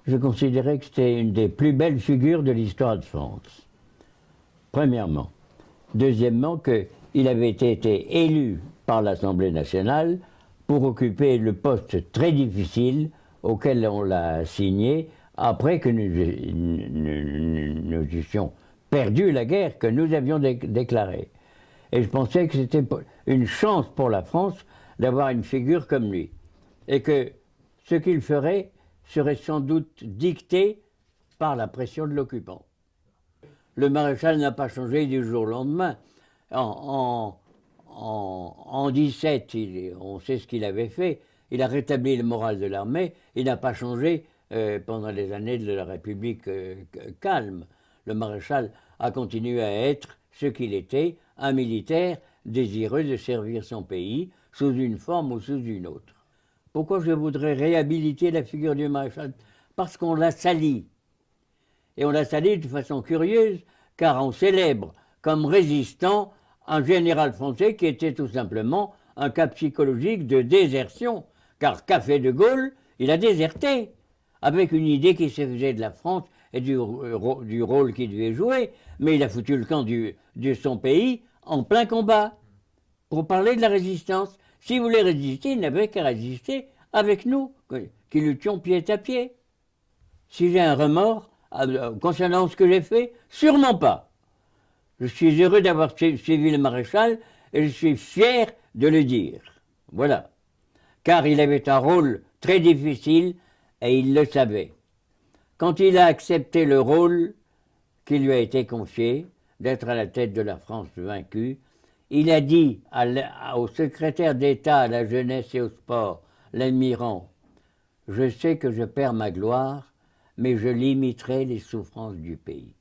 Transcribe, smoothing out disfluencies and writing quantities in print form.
Je considérais que c'était une des plus belles figures de l'histoire de France. Premièrement. Deuxièmement, qu'il avait été élu par l'Assemblée nationale pour occuper le poste très difficile auquel on l'a assigné après que nous eussions perdu la guerre que nous avions déclarée. Et je pensais que c'était une chance pour la France d'avoir une figure comme lui. Et que ce qu'il ferait serait sans doute dicté par la pression de l'occupant. Le maréchal n'a pas changé du jour au lendemain. En 17, on sait ce qu'il avait fait. Il a rétabli le moral de l'armée. Il n'a pas changé pendant les années de la République calme. Le maréchal a continué à être ce qu'il était, un militaire désireux de servir son pays sous une forme ou sous une autre. Pourquoi je voudrais réhabiliter la figure du maréchal? Parce qu'on l'a sali. Et on l'a sali de façon curieuse, car on célèbre comme résistant un général français qui était tout simplement un cas psychologique de désertion. Car qu'a fait de Gaulle? Il a déserté, avec une idée qui se faisait de la France et du rôle qu'il devait jouer, mais il a foutu le camp de son pays en plein combat, pour parler de la résistance. S'il voulait résister, il n'avait qu'à résister avec nous, qui luttions pied à pied. Si j'ai un remords concernant ce que j'ai fait, sûrement pas. Je suis heureux d'avoir suivi le maréchal et je suis fier de le dire. Voilà. Car il avait un rôle très difficile et il le savait. Quand il a accepté le rôle qui lui a été confié, d'être à la tête de la France vaincue, il a dit au secrétaire d'État à la jeunesse et au sport, l'admirant, « Je sais que je perds ma gloire, mais je limiterai les souffrances du pays. »